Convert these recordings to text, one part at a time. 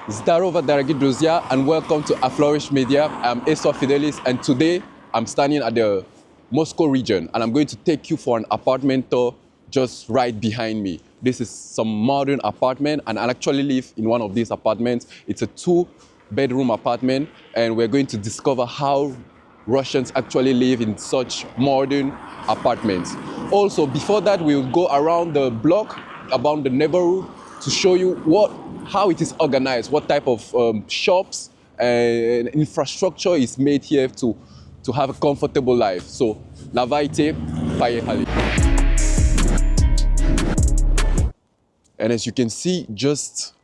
Zdarova, dорогие друзья, and welcome to Aflourish Media. I'm Esau Fidelis, and today I'm standing at the Moscow region, and I'm going to take you for an apartment tour just right behind me. This is some modern apartment, and I actually live in one of these apartments. It's a 2-bedroom apartment, and we're going to discover how Russians actually live in such modern apartments. Also, before that, we'll go around the block, about the neighborhood, to show you how it is organized, what type of shops and infrastructure is made here to have a comfortable life. So, Lavайте, поехали. And as you can see, just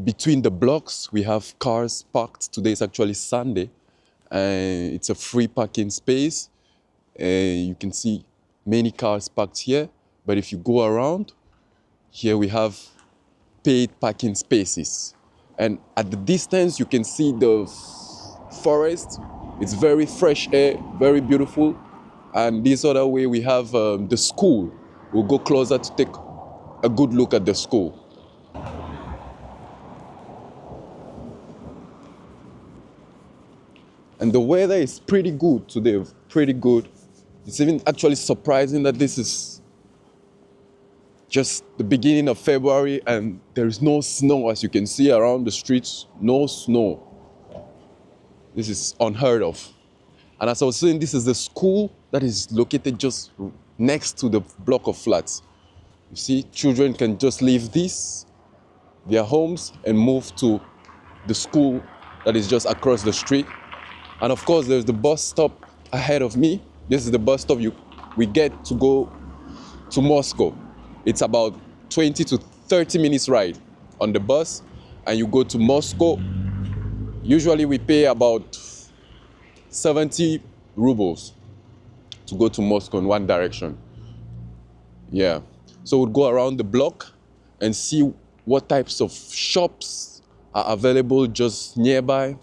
between the blocks, we have cars parked. Today is actually Sunday, and it's a free parking space. And you can see many cars parked here. But if you go around, here we have paid parking spaces. And at the distance, you can see the forest. It's very fresh air, very beautiful. And this other way, we have the school. We'll go closer to take a good look at the school. And the weather is pretty good today, pretty good. It's even actually surprising that this is just the beginning of February and there is no snow, as you can see around the streets, no snow. This is unheard of. And as I was saying, this is the school that is located just next to the block of flats. You see, children can just leave their homes, and move to the school that is just across the street. And of course, there's the bus stop ahead of me. This is the bus stop we get to go to Moscow. It's about 20 to 30 minutes ride on the bus, and you go to Moscow. Usually we pay about 70 rubles to go to Moscow in one direction. Yeah. So we'll go around the block and see what types of shops are available just nearby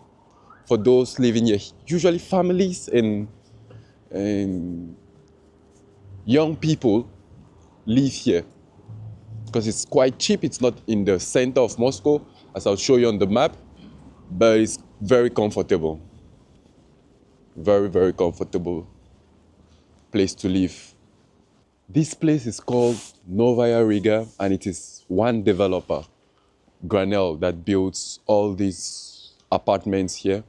for those living here. Usually families and young people live here because it's quite cheap. It's not in the center of Moscow, as I'll show you on the map, but it's very comfortable. Very, very comfortable place to live. This place is called Novaya Riga, and it is one developer, Granel, that builds all these apartments here.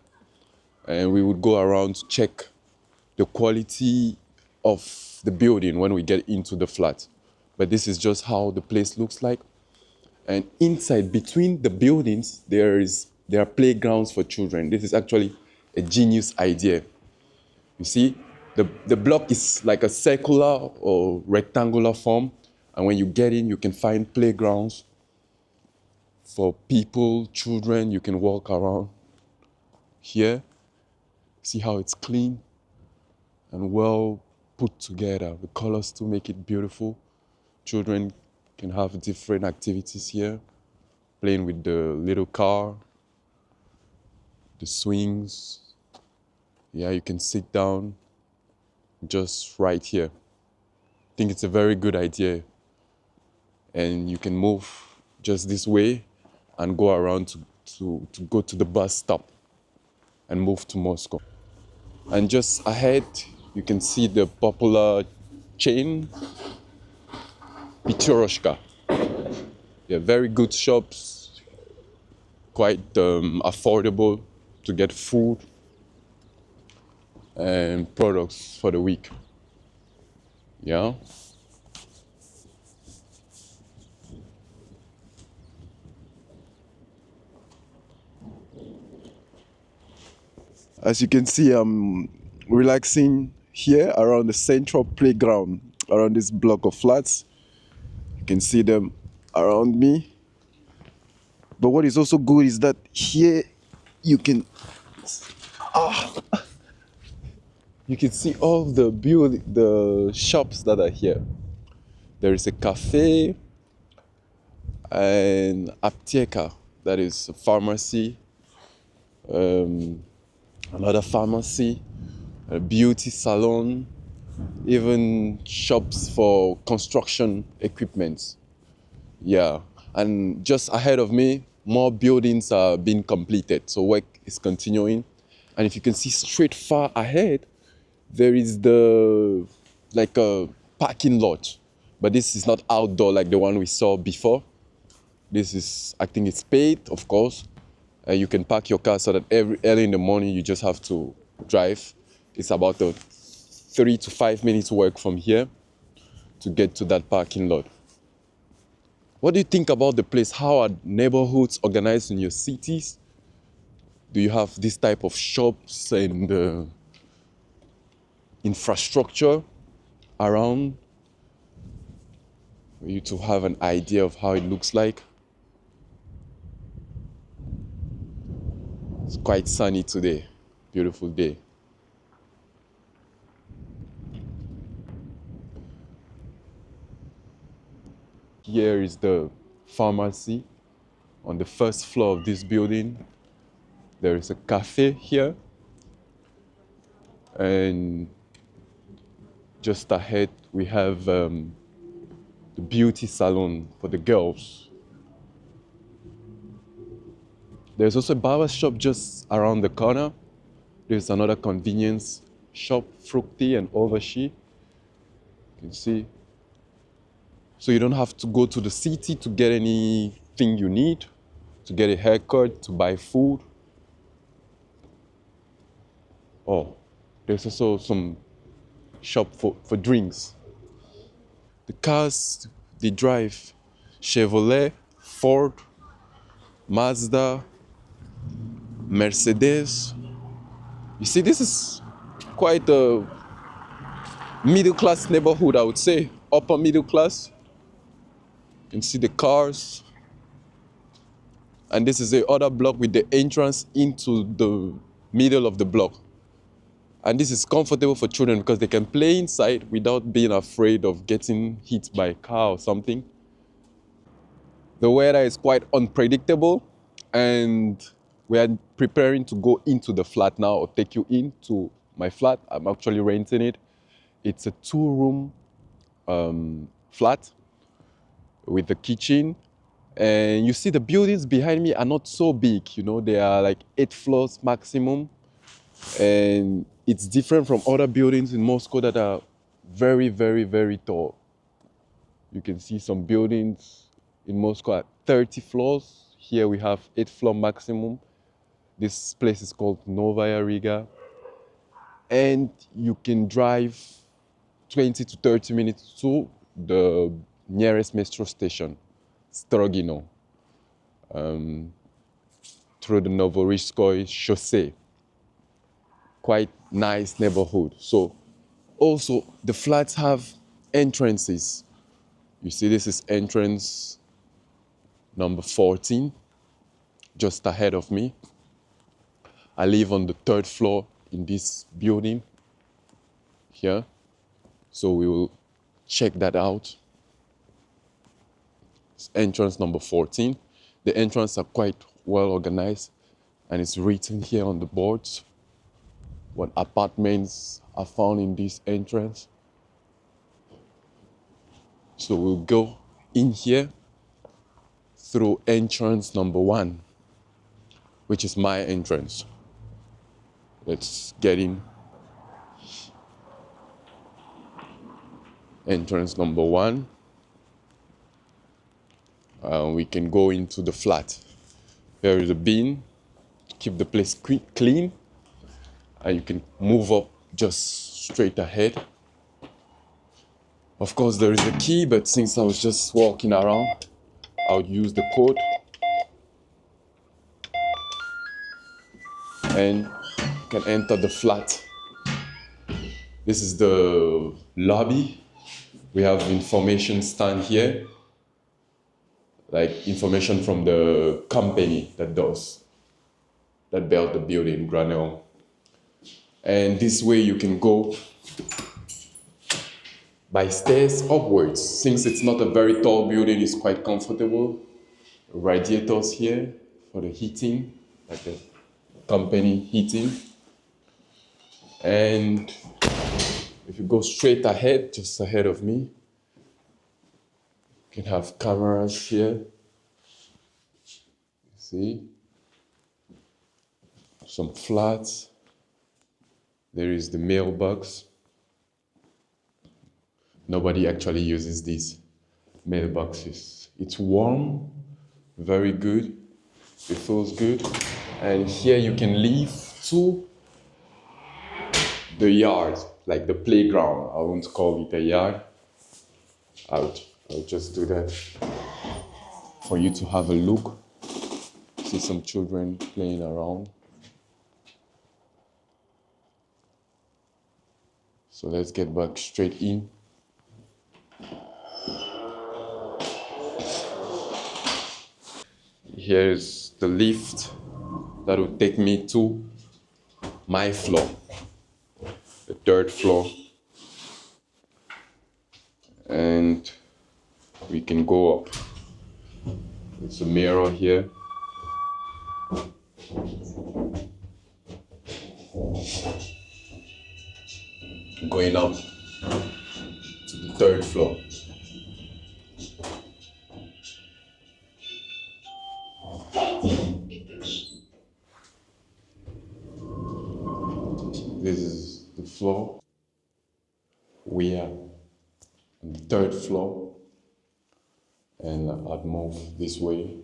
And we would go around to check the quality of the building when we get into the flat. But this is just how the place looks like. And inside, between the buildings, there are playgrounds for children. This is actually a genius idea. You see, the block is like a circular or rectangular form. And when you get in, you can find playgrounds for people, children. You can walk around here. See how it's clean and well put together. The colors to make it beautiful. Children can have different activities here, playing with the little car, the swings. Yeah, you can sit down just right here. I think it's a very good idea. And you can move just this way and go around to go to the bus stop and move to Moscow. And just ahead, you can see the popular chain, Petroshka. Yeah, very good shops, quite affordable to get food and products for the week. Yeah. As you can see, I'm relaxing here around the central playground, around this block of flats. You can see them around me. But what is also good is that here you can see all the shops that are here. There is a cafe and apteka, that is a pharmacy, another pharmacy, a beauty salon, even shops for construction equipment. Yeah, and just ahead of me, more buildings are being completed, so work is continuing. And if you can see straight far ahead, there is like a parking lot, but this is not outdoor like the one we saw before. This is, I think it's paid, of course. You can park your car so that early in the morning you just have to drive. It's about a 3 to 5 minutes walk from here to get to that parking lot. What do you think about the place? How are neighborhoods organized in your cities? Do you have this type of shops and infrastructure around for you to have an idea of how it looks like? It's quite sunny today, beautiful day. Here is the pharmacy on the first floor of this building. There is a cafe here, and just ahead we have the beauty salon for the girls. There's also a barber shop just around the corner. There's another convenience shop, Fructi and Overshi. You can see. So you don't have to go to the city to get anything you need, to get a haircut, to buy food. Oh, there's also some shop for drinks. The cars they drive, Chevrolet, Ford, Mazda, Mercedes. You see, this is quite a middle-class neighborhood, I would say, upper middle class. You can see the cars. And this is the other block with the entrance into the middle of the block. And this is comfortable for children because they can play inside without being afraid of getting hit by a car or something. The weather is quite unpredictable, and we are preparing to go into the flat now, or take you into my flat. I'm actually renting it. It's a 2-room flat with a kitchen. And you see the buildings behind me are not so big, you know, they are like 8 floors maximum. And it's different from other buildings in Moscow that are very, very, very tall. You can see some buildings in Moscow at 30 floors. Here we have 8 floor maximum. This place is called Novaya Riga. And you can drive 20 to 30 minutes to the nearest metro station, Strogino, through the Novostroika chaussee. Quite nice neighborhood. So also the flats have entrances. You see, this is entrance number 14, just ahead of me. I live on the 3rd floor in this building here. So we will check that out. It's entrance number 14. The entrances are quite well organized, and it's written here on the boards what apartments are found in this entrance. So we'll go in here through entrance number 1, which is my entrance. Let's get in. Entrance number 1. We can go into the flat. There is a bin to keep the place clean. And you can move up just straight ahead. Of course, there is a key, but since I was just walking around, I'll use the code. And you can enter the flat. This is the lobby. We have information stand here, like information from the company that built the building, Granel. And this way you can go by stairs upwards. Since it's not a very tall building, it's quite comfortable. Radiators here for the heating, like the company heating. And if you go straight ahead, just ahead of me, you can have cameras here. See? Some flats. There is the mailbox. Nobody actually uses these mailboxes. It's warm, very good. It feels good. And here you can leave to the yard, like the playground. I won't call it a yard. I'll just do that for you to have a look. See some children playing around. So let's get back straight in. Here is the lift that will take me to my floor, the third floor. And we can go up. There's a mirror here. Going up to the third floor. This is the floor. We are on the third floor, and I'd move this way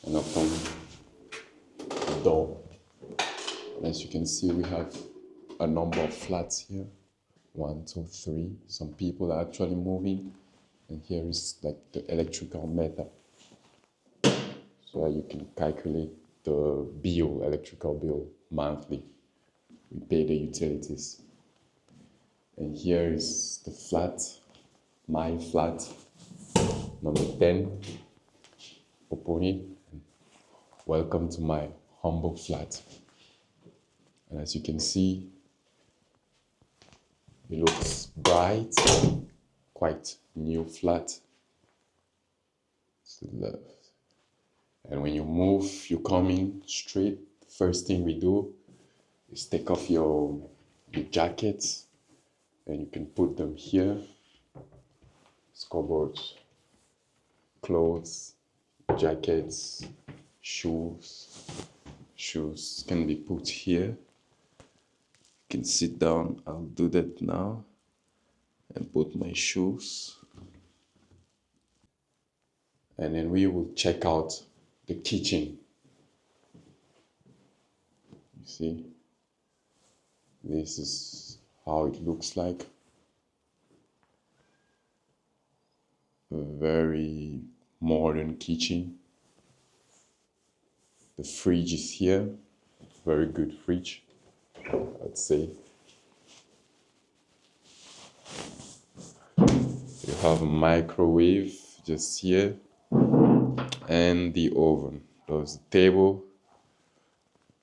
and open the door. And as you can see, we have a number of flats here. 1, 2, 3. Some people are actually moving, and here is like the electrical meter, so that you can calculate the bill, electrical bill monthly. We pay the utilities. And here is the flat, my flat, number 10. Open it. Welcome to my humble flat. And as you can see, it looks bright, quite new flat to the left. And when you move, you come in straight. First thing we do is take off your jackets, and you can put them here. Scoreboards, clothes, jackets, shoes. Shoes can be put here. You can sit down. I'll do that now and put my shoes. And then we will check out the kitchen. You see? This is how it looks like. A very modern kitchen. The fridge is here. Very good fridge, I'd say. You have a microwave just here, and the oven. There's a table.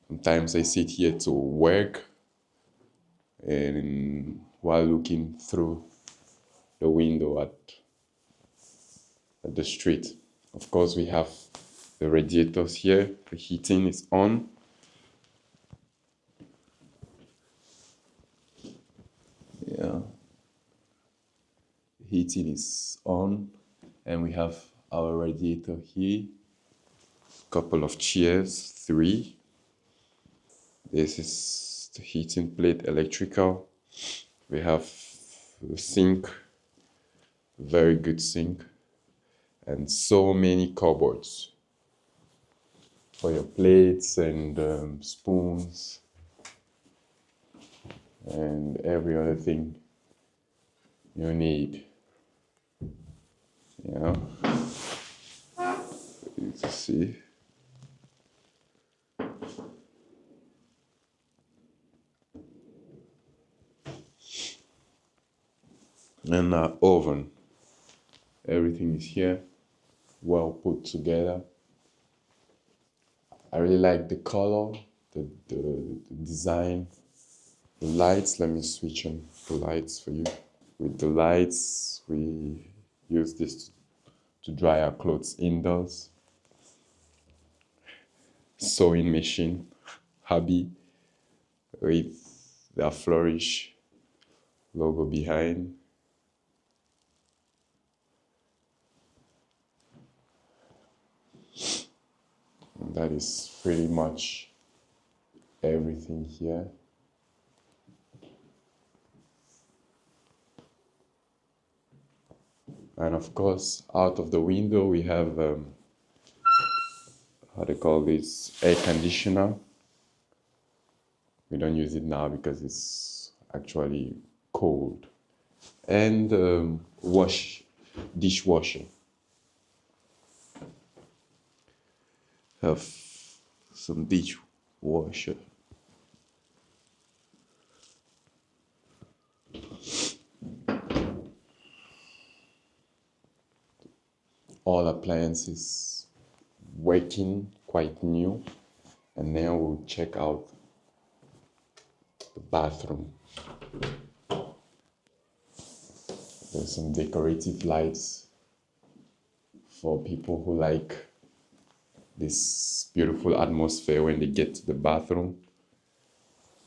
Sometimes I sit here to work, and while looking through the window at the street. Of course, we have the radiators here. The heating is on. Yeah. The heating is on, and we have our radiator here. Couple of chairs, 3. This is the heating plate, electrical. We have the sink, very good sink, and so many cupboards for your plates and spoons and every other thing you need. Yeah, you can see. And our oven. Everything is here, well put together. I really like the color, the design, the lights. Let me switch on the lights for you. With the lights, we use this to dry our clothes indoors. Sewing machine, hobby, with the Aflourish logo behind. That is pretty much everything here. And of course, out of the window, we have, how they call this, air conditioner. We don't use it now because it's actually cold. And dishwasher. Have some dishwasher. All appliances working, quite new. And then we'll check out the bathroom. There's some decorative lights for people who like this beautiful atmosphere when they get to the bathroom.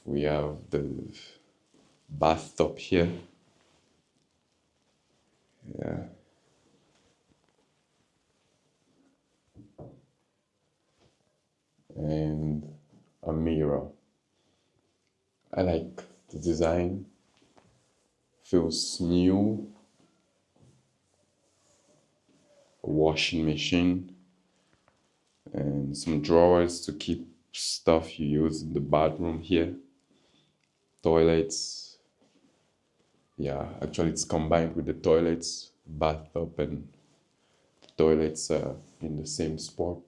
We have the bathtub here. Yeah. And a mirror. I like the design. Feels new. A washing machine. And some drawers to keep stuff you use in the bathroom here. Toilets. Yeah, actually it's combined with the toilets. Bathtub and toilets are in the same spot.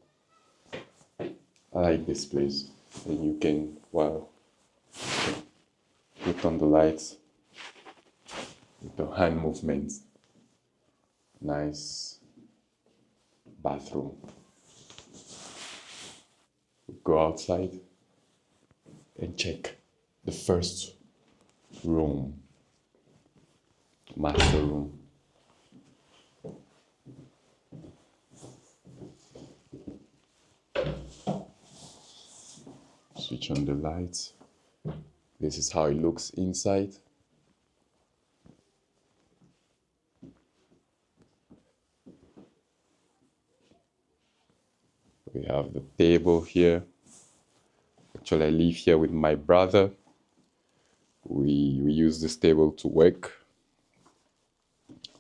I like this place. And you can, well, put on the lights with the hand movements. Nice bathroom. Go outside and check the first room, master room. Switch on the lights. This is how it looks inside. We have the table here. Actually, I live here with my brother. We use this table to work.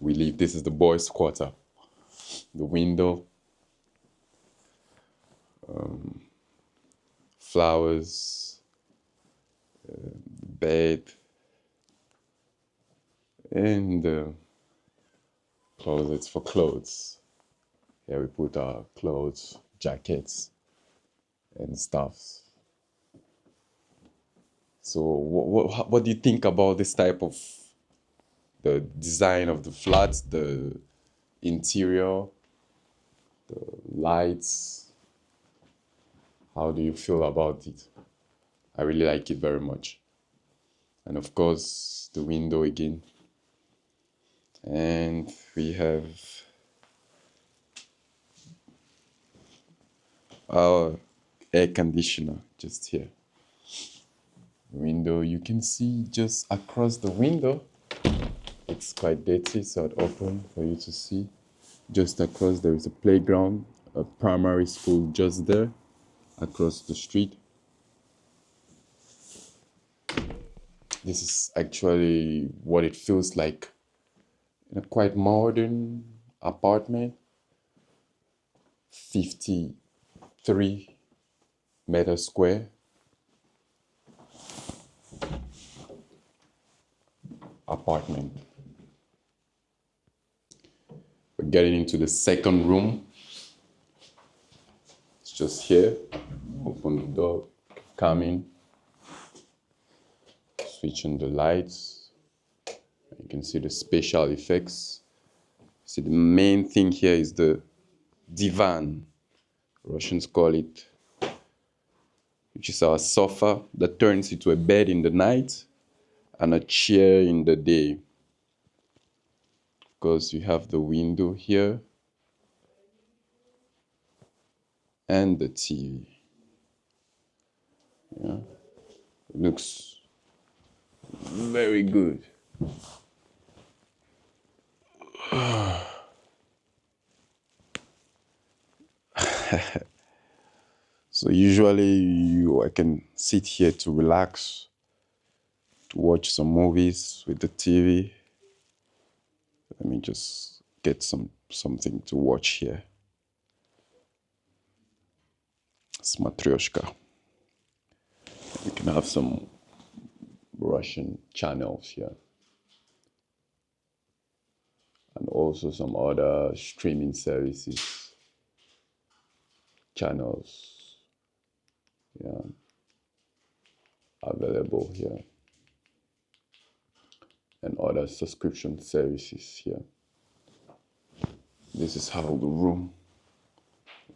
This is the boys' quarter. The window. Flowers. Bed. And closets for clothes. Here we put our clothes, jackets, and stuff. So what do you think about this type of the design of the flats, the interior, the lights? How do you feel about it? I really like it very much. And of course, the window again. And we have our air conditioner just here. Window, you can see just across the window. It's quite dirty, so I'd open for you to see. Just across there is a playground, a primary school just there, across the street. This is actually what it feels like in a quite modern apartment. 53 meters square. Apartment. We're getting into the second room. It's just here. Open the door, come in, switch on the lights. You can see the special effects. See, the main thing here is the divan. Russians call it, which is our sofa that turns into a bed in the night and a chair in the day. Of course, you have the window here and the TV. Yeah, it looks very good. So usually I can sit here to relax, to watch some movies with the TV. Let me just get something to watch here. Smatryoshka. We can have some Russian channels here. And also some other streaming services, channels, yeah, available here. And other subscription services here. This is how the room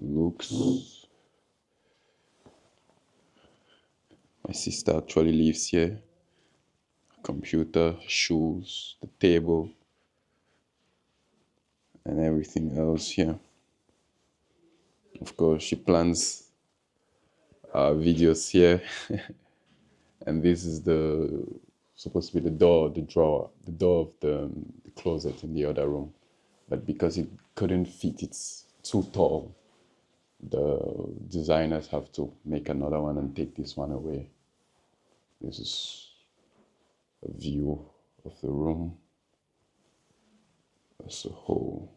looks. My sister actually lives here. Computer, shoes, the table, and everything else here. Of course, she plans videos here. And this is supposed to be the door of the drawer, the door of the closet in the other room. But because it couldn't fit, it's too tall, the designers have to make another one and take this one away. This is a view of the room as a whole.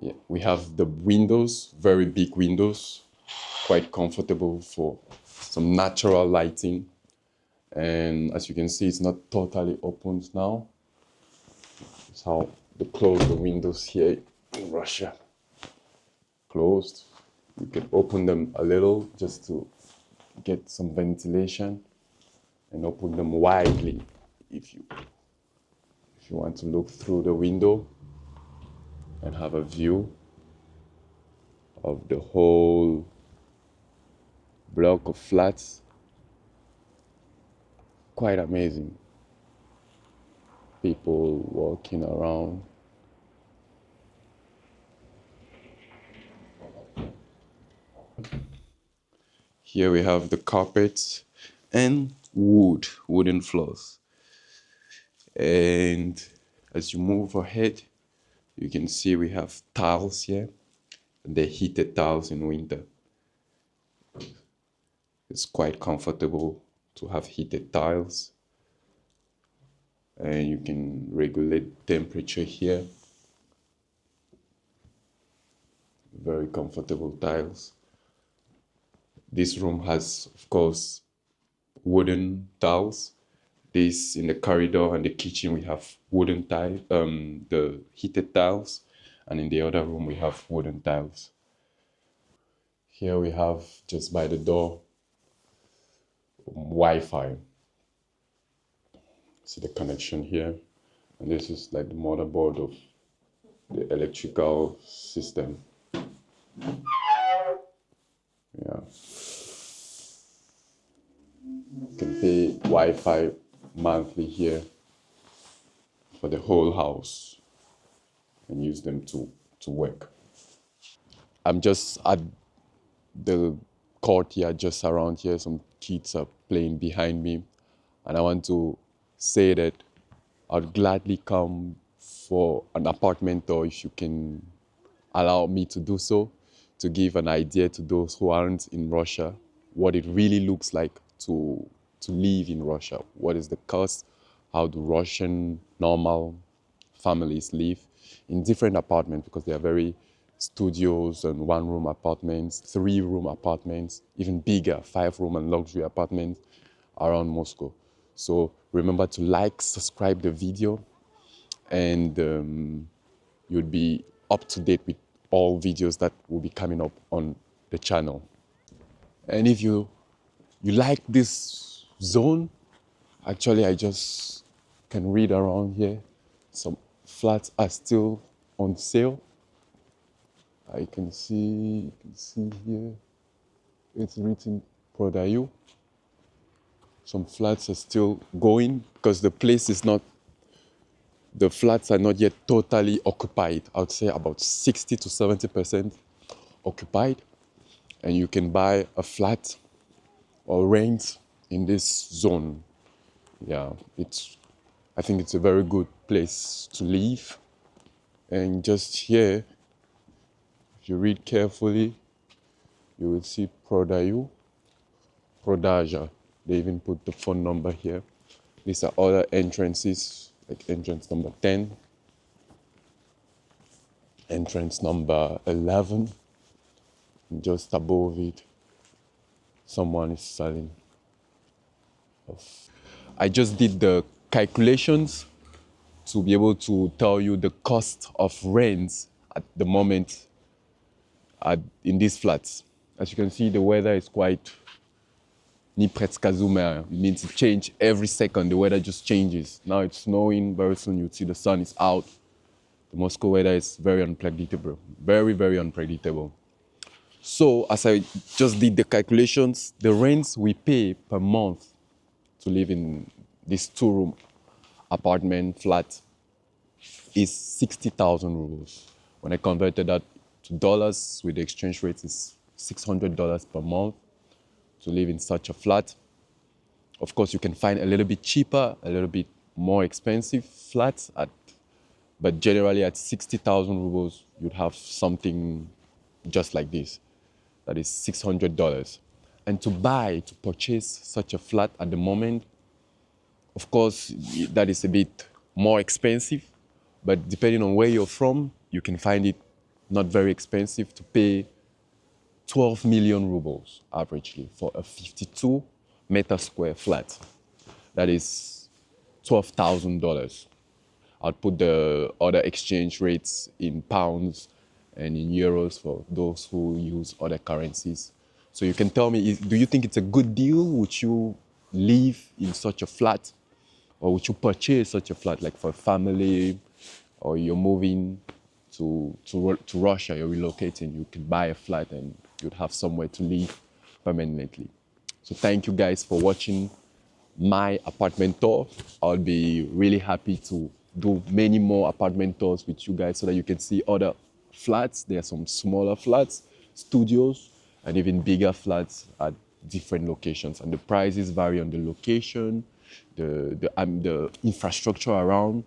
Yeah, we have the windows, very big windows, quite comfortable for some natural lighting. And as you can see, it's not totally opened now. It's how they close the windows here in Russia. Closed. You can open them a little just to get some ventilation, and open them widely if you want to look through the window and have a view of the whole block of flats. Quite amazing. People walking around. Here we have the carpets and wooden floors. And as you move ahead, you can see we have tiles here. They're heated tiles in winter. It's quite comfortable to have heated tiles. And you can regulate temperature here. Very comfortable tiles. This room has, of course, wooden tiles. This in the corridor and the kitchen we have wooden tiles, the heated tiles, and in the other room we have wooden tiles. Here we have just by the door Wi-Fi. See the connection here, and this is like the motherboard of the electrical system. Yeah. You can pay Wi-Fi monthly here for the whole house and use them to work. I'm just at the courtyard just around here. Some kids are playing behind me, and I want to say that I'd gladly come for an apartment tour if you can allow me to do so, to give an idea to those who aren't in Russia what it really looks like to live in Russia. What is the cost? How do Russian normal families live in different apartments, because they are very studios and one-room apartments, three-room apartments, even bigger, five-room and luxury apartments around Moscow. So remember to like, subscribe the video, and you'll be up to date with all videos that will be coming up on the channel. And if you like this zone, actually I just can read around here. Some flats are still on sale. You can see here, it's written Prodayu. Some flats are still going because the flats are not yet totally occupied. I would say about 60 to 70% occupied. And you can buy a flat or rent in this zone. Yeah, I think it's a very good place to live. And just here, if you read carefully, you will see Prodaju, Prodaja. They even put the phone number here. These are other entrances, like entrance number 10, entrance number 11. And just above it, someone is selling. I just did the calculations to be able to tell you the cost of rents at the moment in these flats. As you can see, the weather is quite ni предсказуемая. It means it changes every second. The weather just changes. Now it's snowing. Very soon you'll see the sun is out. The Moscow weather is very unpredictable. Very, very unpredictable. So as I just did the calculations, the rents we pay per month to live in this 2-room apartment flat is 60,000 rubles. When I converted that to dollars with the exchange rate, is $600 per month to live in such a flat. Of course, you can find a little bit cheaper, a little bit more expensive flats, but generally at 60,000 rubles, you'd have something just like this. That is $600. And to purchase such a flat at the moment, of course, that is a bit more expensive, but depending on where you're from, you can find it not very expensive to pay 12 million rubles averagely for a 52 meter square flat. That is $12,000. I'll put the other exchange rates in pounds and in euros for those who use other currencies. So you can tell me, do you think it's a good deal? Would you live in such a flat? Or would you purchase such a flat, like for a family, or you're moving to Russia, you're relocating, you can buy a flat and you'd have somewhere to live permanently. So thank you guys for watching my apartment tour. I'll be really happy to do many more apartment tours with you guys so that you can see other flats. There are some smaller flats, studios, and even bigger flats at different locations. And the prices vary on the location, the infrastructure around,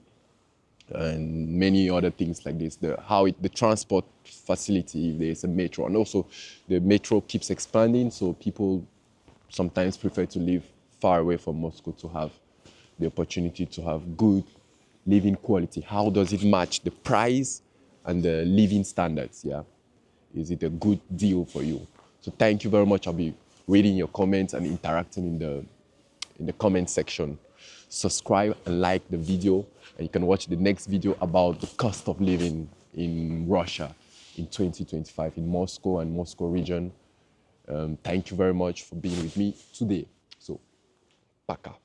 and many other things like this. The transport facility, if there's a metro, and also the metro keeps expanding, so people sometimes prefer to live far away from Moscow to have the opportunity to have good living quality. How does it match the price and the living standards? Yeah, is it a good deal for you? So thank you very much. I'll be reading your comments and interacting in the comment section. Subscribe and like the video, and you can watch the next video about the cost of living in Russia in 2025 in Moscow and Moscow region. Thank you very much for being with me today. So, пока.